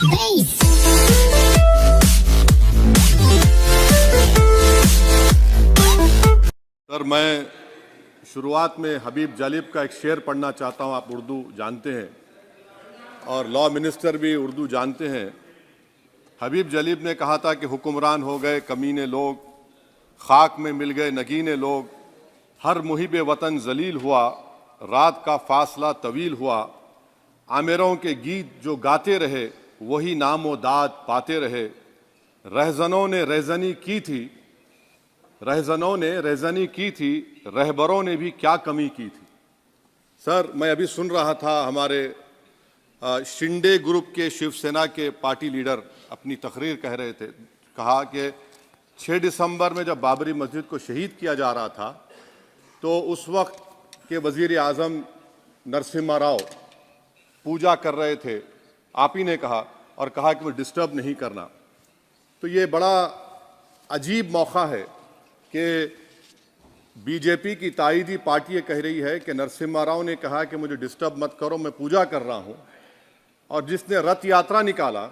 Sir, मैं शुरुआत में हबीब जालिब का एक शेर पढ़ना चाहता हूं। आप उर्दू जानते हैं और लॉ मिनिस्टर भी उर्दू जानते हैं। हबीब जालिब ने कहा था कि हुक्मरान हो गए कमीने लोग, खाक में मिल गए नगीने लोग, हर मुहिब वतन जलील हुआ, रात का फासला तवील हुआ, आमिरों के गीत जो गाते रहे वही नामो दाद पाते रहे, रहजनों ने रेजनी की थी, रहजनों ने रेजनी की थी, रहबरों ने भी क्या कमी की थी। सर, मैं अभी सुन रहा था हमारे शिंदे ग्रुप के शिवसेना के पार्टी लीडर अपनी तकरीर कह रहे थे, कहा कि 6 दिसंबर में जब बाबरी मस्जिद को शहीद किया जा रहा था तो उस वक्त के वजीर आज़म नरसिम्हा राव पूजा कर रहे थे, आप ही ने कहा, और कहा कि वो डिस्टर्ब नहीं करना। तो ये बड़ा अजीब मौका है कि बीजेपी की ताईदी पार्टी ये कह रही है कि नरसिम्हा राव ने कहा कि मुझे डिस्टर्ब मत करो, मैं पूजा कर रहा हूं, और जिसने रथ यात्रा निकाला,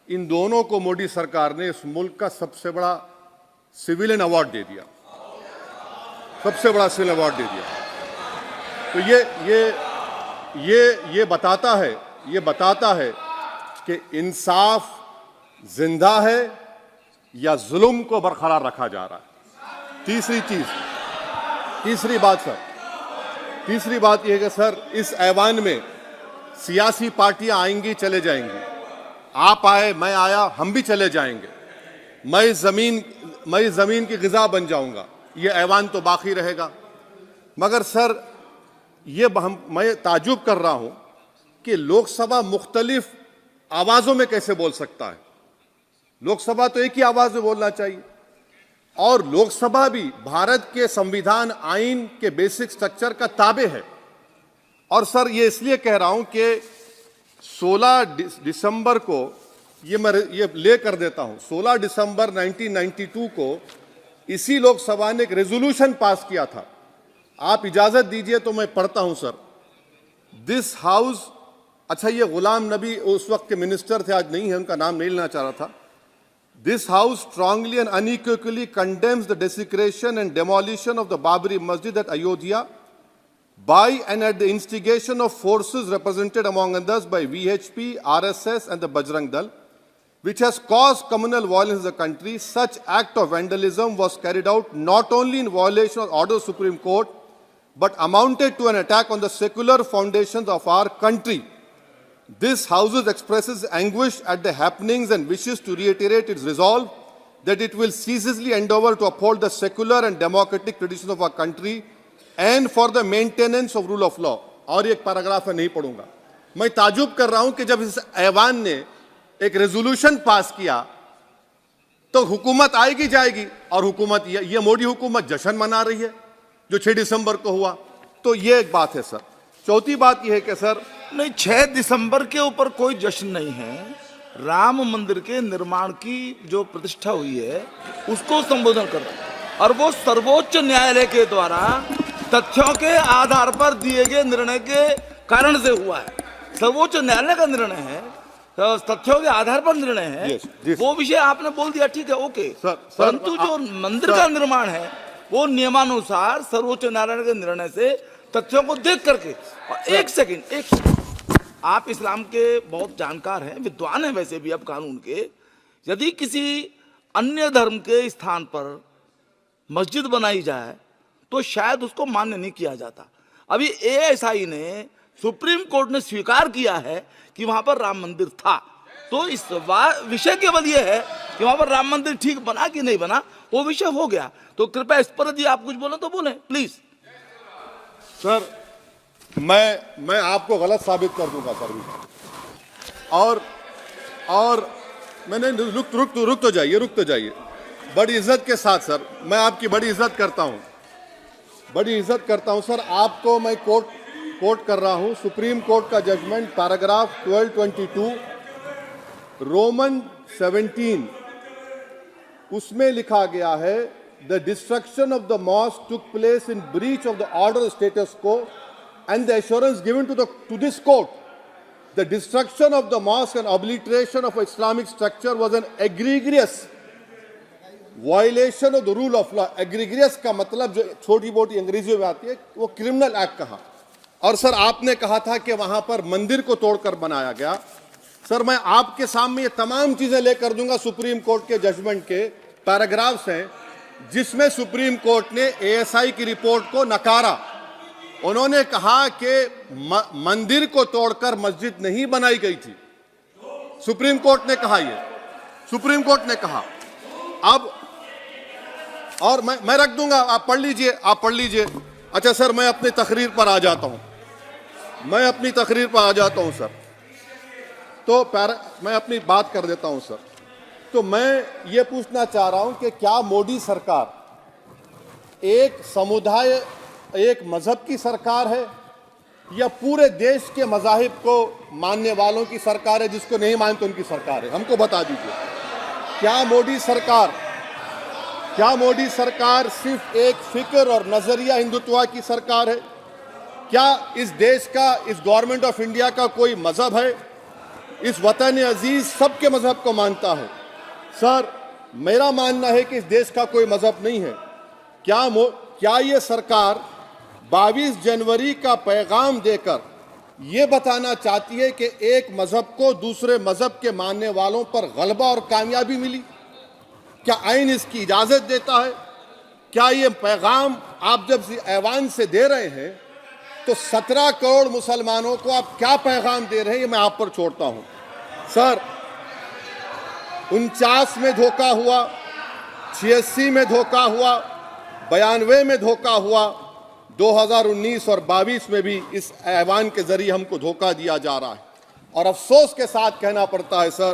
इन दोनों को मोदी सरकार ने इस मुल्क का सबसे बड़ा सिविलियन अवार्ड दे दिया, सबसे बड़ा सिविलियन अवार्ड दे दिया। तो ये बताता है कि इंसाफ जिंदा है या जुल्म को बरकरार रखा जा रहा है। तीसरी बात यह है कि सर, इस ऐवान में सियासी पार्टियां आएंगी चले जाएंगी, आप आए मैं आया हम भी चले जाएंगे, मैं जमीन की गिजा बन जाऊंगा, ये ऐवान तो बाकी रहेगा। मगर सर, मैं ताजुब कर रहा हूं कि लोकसभा मुख्तलिफ आवाजों में कैसे बोल सकता है। लोकसभा तो एक ही आवाज में बोलना चाहिए, और लोकसभा भी भारत के संविधान आइन के बेसिक स्ट्रक्चर का ताबे है। और सर, ये इसलिए कह रहा हूं कि 16 दिसंबर को ये ले कर देता हूं, 16 दिसंबर 1992 को इसी लोकसभा ने एक रेजोल्यूशन पास किया था। आप इजाजत दीजिए तो मैं पढ़ता हूं सर। दिस हाउस, अच्छा, ये गुलाम नबी उस वक्त के मिनिस्टर थे, आज नहीं है, उनका नाम नहीं लेना चाह रहा था। This House strongly and unequivocally condemns the desecration and demolition of the Babri Masjid at Ayodhya by and at the instigation of forces represented among others by VHP, RSS and the Bajrang Dal, which has caused communal violence in the country. Such act of vandalism was carried out not only in violation of order of the Supreme Court, but amounted to an attack on the secular foundations of our country. This House expresses anguish at the happenings and wishes to reiterate its resolve that it will ceaselessly endeavor to uphold the secular and democratic traditions of our country and for the maintenance of rule of law. और एक paragraph है, नहीं पढ़ूंगा। मैं ताजुब कर रहा हूं कि जब इस ऐवान ने एक रेजोल्यूशन पास किया तो हुकूमत आएगी जाएगी, और हुकूमत ये मोदी हुकूमत जश्न मना रही है जो 6 दिसंबर को हुआ। तो ये एक बात है सर। चौथी बात यह है कि सर, नहीं, 6 दिसंबर के ऊपर कोई जश्न नहीं है। राम मंदिर के निर्माण की जो प्रतिष्ठा हुई है उसको संबोधन कर रहा है, और वो सर्वोच्च न्यायालय के द्वारा तथ्यों के आधार पर दिए गए निर्णय के कारण से हुआ है। सर्वोच्च न्यायालय का निर्णय है, तो तथ्यों के आधार पर निर्णय है। वो विषय आपने बोल दिया, ठीक है, ओके। परंतु जो मंदिर का निर्माण है वो नियमानुसार सर्वोच्च न्यायालय के निर्णय से तथ्यों को देख करके। और एक सेकंड, आप इस्लाम के बहुत जानकार हैं, विद्वान हैं वैसे भी, अब कानून के, यदि किसी अन्य धर्म के स्थान पर मस्जिद बनाई जाए तो शायद उसको मान्य नहीं किया जाता। अभी एएसआई ने, सुप्रीम कोर्ट ने स्वीकार किया है कि वहां पर राम मंदिर था, तो इस विषय केवल ये है कि वहां पर राम मंदिर ठीक बना कि नहीं बना, वो विषय हो गया। तो कृपया इस पर यदि आप कुछ बोले तो बोलें प्लीज। सर, मैं आपको गलत साबित कर दूंगा सर। और मैंने रुक तो जाइए बड़ी इज्जत के साथ सर, मैं आपकी बड़ी इज्जत करता हूं सर। आपको मैं कोट कर रहा हूं सुप्रीम कोर्ट का जजमेंट, पैराग्राफ 1222 रोमन 17, उसमें लिखा गया है, the destruction of the mosque took place in breach of the order status को and the assurance given to this court the destruction of the mosque and obliteration of Islamic structure was an egregious violation of the rule of law. Egregious का मतलब जो छोटी मोटी अंग्रेजी में आती है वो क्रिमिनल एक्ट कहा। और सर आपने कहा था कि वहां पर मंदिर को तोड़कर बनाया गया। सर मैं आपके सामने ये तमाम चीजें लेकर दूंगा, सुप्रीम कोर्ट के जजमेंट के पैराग्राफ्स हैं जिसमें सुप्रीम कोर्ट ने एएसआई की रिपोर्ट को नकारा। उन्होंने कहा कि मंदिर को तोड़कर मस्जिद नहीं बनाई गई थी। सुप्रीम कोर्ट ने कहा, ये सुप्रीम कोर्ट ने कहा। अब और मैं रख दूंगा, आप पढ़ लीजिए, आप पढ़ लीजिए। अच्छा सर मैं अपनी तकरीर पर आ जाता हूं, मैं अपनी तकरीर पर आ जाता हूं सर। तो मैं अपनी बात कर देता हूं सर। तो मैं ये पूछना चाह रहा हूं कि क्या मोदी सरकार एक समुदाय, एक मजहब की सरकार है या पूरे देश के मजाहिब को मानने वालों की सरकार है? जिसको नहीं मानते उनकी सरकार है, हमको बता दीजिए। क्या मोदी सरकार सिर्फ एक फिक्र और नजरिया हिंदुत्व की सरकार है? क्या इस देश का, इस गवर्नमेंट ऑफ इंडिया का कोई मजहब है? इस वतन अजीज सबके मजहब को मानता है। सर मेरा मानना है कि इस देश का कोई मजहब नहीं है। क्या ये सरकार 22 जनवरी का पैगाम देकर ये बताना चाहती है कि एक मजहब को दूसरे मजहब के मानने वालों पर गलबा और कामयाबी मिली? क्या आइन इसकी इजाजत देता है? क्या ये पैगाम आप जब ऐवान से दे रहे हैं तो 17 करोड़ मुसलमानों को आप क्या पैगाम दे रहे हैं, ये मैं आप पर छोड़ता हूं। सर 49 में धोखा हुआ, 86 में धोखा हुआ, 92 में धोखा हुआ, 2019 और 22 में भी इस ऐवान के जरिए हमको धोखा दिया जा रहा है। और अफसोस के साथ कहना पड़ता है सर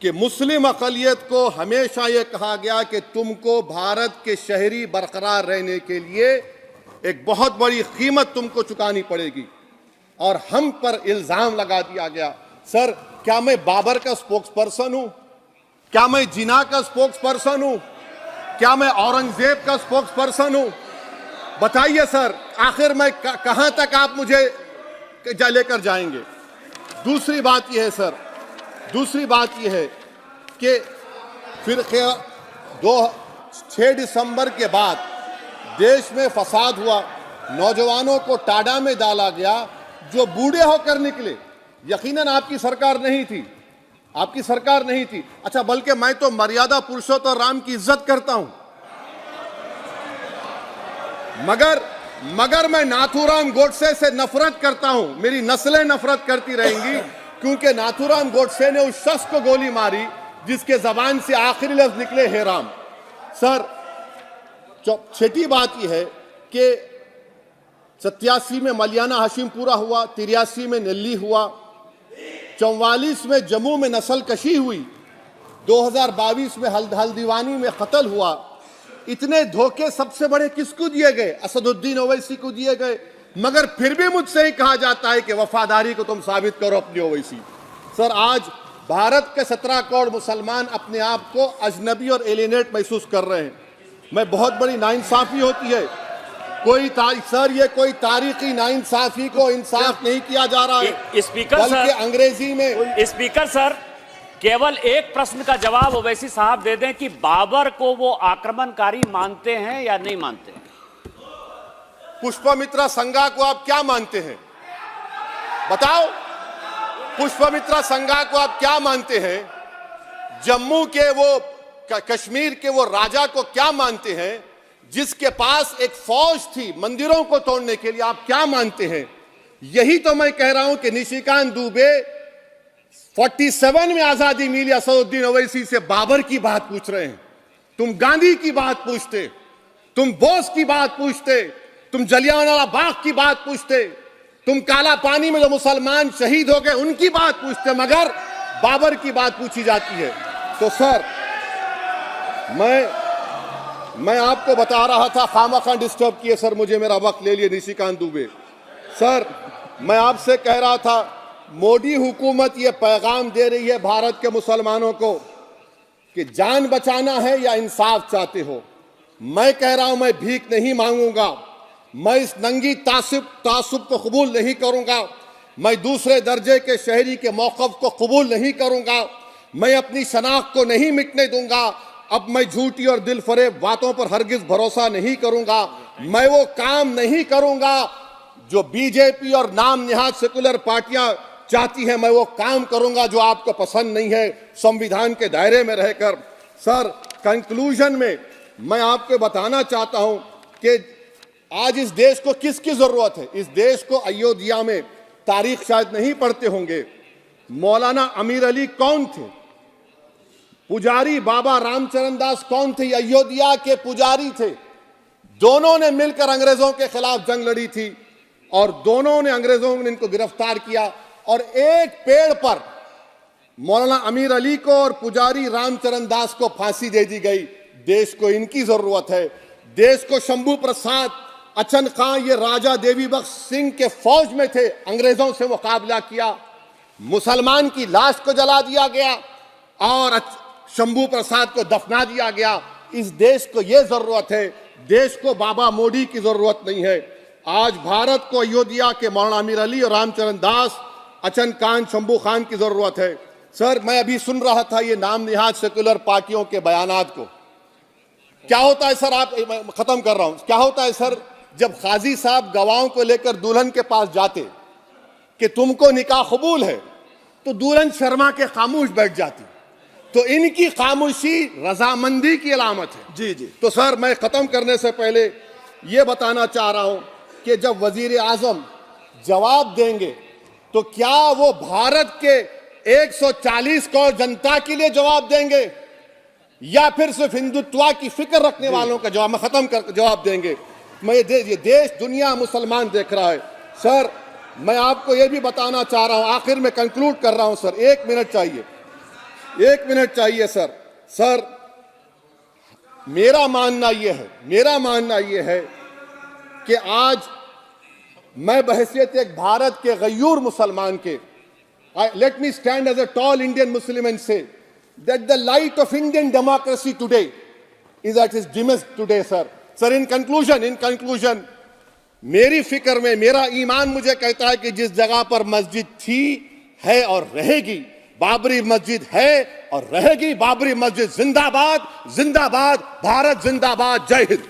कि मुस्लिम अक़लियत को हमेशा ये कहा गया कि तुमको भारत के शहरी बरकरार रहने के लिए एक बहुत बड़ी कीमत तुमको चुकानी पड़ेगी, और हम पर इल्जाम लगा दिया गया। सर क्या मैं बाबर का स्पोक्स पर्सन हूं? क्या मैं जिना का स्पोक्स पर्सन हूं? क्या मैं औरंगजेब का स्पोक्स पर्सन हूं? बताइए सर, आखिर मैं कहां तक आप मुझे लेकर जाएंगे? दूसरी बात यह है सर, दूसरी बात यह है कि फिर 6 दिसंबर के बाद देश में फसाद हुआ, नौजवानों को टाडा में डाला गया जो बूढ़े होकर निकले। यकीनन आपकी सरकार नहीं थी, आपकी सरकार नहीं थी। अच्छा बल्कि मैं तो मर्यादा पुरुषोत्तम राम की इज्जत करता हूं, मगर मैं नाथूराम गोडसे से नफरत करता हूं। मेरी नस्लें नफरत करती रहेंगी क्योंकि नाथूराम गोडसे ने उस शख्स को गोली मारी जिसके जबान से आखिरी लफ्ज निकले हे राम। सर छठी बात यह है कि 87 में मलियाना हाशिम पूरा हुआ, 83 में नेल्ली हुआ, 44 में जम्मू में नस्ल कशी हुई, 2022 में हल्दीवानी में कत्ल हुआ। इतने धोखे सबसे बड़े किसको दिए गए? असदुद्दीन ओवैसी को दिए गए। मगर फिर भी मुझसे ही कहा जाता है कि वफादारी को तुम साबित करो अपनी ओवैसी। सर आज भारत के 17 करोड़ मुसलमान अपने आप को अजनबी और एलिनेट महसूस कर रहे हैं। मैं बहुत बड़ी नाइंसाफी होती है, सर ये कोई तारीखी नाइंसाफी को इंसाफ नहीं किया जा रहा है। स्पीकर बल्कि अंग्रेजी में स्पीकर सर केवल एक प्रश्न का जवाब ओवैसी साहब दे दें कि बाबर को वो आक्रमणकारी मानते हैं या नहीं मानते? पुष्पमित्रा संघा को आप क्या मानते हैं? बताओ, पुष्पमित्रा संघा को आप क्या मानते हैं? जम्मू के वो, कश्मीर के वो राजा को क्या मानते हैं जिसके पास एक फौज थी मंदिरों को तोड़ने के लिए? आप क्या मानते हैं? यही तो मैं कह रहा हूं कि निशिकांत दुबे 47 में आजादी मिली, असदुद्दीन ओवैसी से बाबर की बात पूछ रहे हैं। तुम गांधी की बात पूछते, तुम बोस की बात पूछते, तुम जलियांवाला बाग की बात पूछते, तुम काला पानी में जो मुसलमान शहीद हो गए उनकी बात पूछते, मगर बाबर की बात पूछी जाती है। तो सर मैं आपको बता रहा था, खामखा डिस्टर्ब किए सर, मुझे मेरा वक्त ले लिए निशिकांत दुबे। सर मैं आपसे कह रहा था, मोदी हुकूमत ये पैगाम दे रही है भारत के मुसलमानों को कि जान बचाना है या इंसाफ चाहते हो। मैं कह रहा हूं मैं भीख नहीं मांगूंगा, मैं इस नंगी तासुब को कबूल नहीं करूंगा। मैं दूसरे दर्जे के शहरी के मौक़िफ़ को कबूल नहीं करूंगा। मैं अपनी शनाख्त को नहीं मिटने दूंगा। अब मैं झूठी और दिल फरेब बातों पर हरगिज भरोसा नहीं करूंगा। मैं वो काम नहीं करूंगा जो बीजेपी और नाम निहाद सेकुलर पार्टियां चाहती हैं। मैं वो काम करूंगा जो आपको पसंद नहीं है, संविधान के दायरे में रहकर। सर, कंक्लूजन में मैं आपको बताना चाहता हूं कि आज इस देश को किसकी जरूरत है। इस देश को अयोध्या में, तारीख शायद नहीं पढ़ते होंगे, मौलाना अमीर अली कौन थे, पुजारी बाबा रामचरण दास कौन थे, अयोध्या के पुजारी थे। दोनों ने मिलकर अंग्रेजों के खिलाफ जंग लड़ी थी और दोनों ने, अंग्रेजों ने इनको गिरफ्तार किया और एक पेड़ पर मौलाना अमीर अली को और पुजारी रामचरण दास को फांसी दे दी गई। देश को इनकी जरूरत है। देश को शंभू प्रसाद, अचन खां, ये राजा देवी बख्श सिंह के फौज में थे, अंग्रेजों से मुकाबला किया। मुसलमान की लाश को जला दिया गया और शंभू प्रसाद को दफना दिया गया। इस देश को यह जरूरत है। देश को बाबा मोदी की जरूरत नहीं है। आज भारत को अयोध्या के मौलाना अमीर अली और रामचरण दास, अचन खान, शंभू खान की जरूरत है। सर, मैं अभी सुन रहा था ये नाम निहाद सेकुलर पार्टियों के बयानात को। क्या होता है सर, आप, खत्म कर रहा हूं, क्या होता है सर, जब काजी साहब गवाहों को लेकर दुल्हन के पास जाते कि तुमको निकाह कबूल है, तो दुल्हन शर्मा के खामोश बैठ जाती। तो इनकी खामोशी रजामंदी की अलामत है। जी जी। तो सर, मैं खत्म करने से पहले यह बताना चाह रहा हूं कि जब वजीर आजम जवाब देंगे तो क्या वो भारत के 140 करोड़ जनता के लिए जवाब देंगे या फिर सिर्फ हिंदुत्व की फिक्र रखने वालों का जवाब, मैं खत्म कर जवाब देंगे। मैं ये देश, दुनिया, मुसलमान देख रहा है। सर, मैं आपको यह भी बताना चाह रहा हूं, आखिर में कंक्लूड कर रहा हूं सर, 1 मिनट चाहिए, 1 मिनट चाहिए सर। सर, मेरा मानना यह है कि आज मैं बहैसियत एक भारत के गयूर मुसलमान के, let me stand as a tall Indian Muslim and say that the light of Indian democracy today is at its dimmest today, sir. Sir, in conclusion, मेरी फिक्र में, मेरा ईमान मुझे कहता है कि जिस जगह पर मस्जिद थी, है और रहेगी, बाबरी मस्जिद है और रहेगी। बाबरी मस्जिद जिंदाबाद, जिंदाबाद, भारत जिंदाबाद। जय हिंद।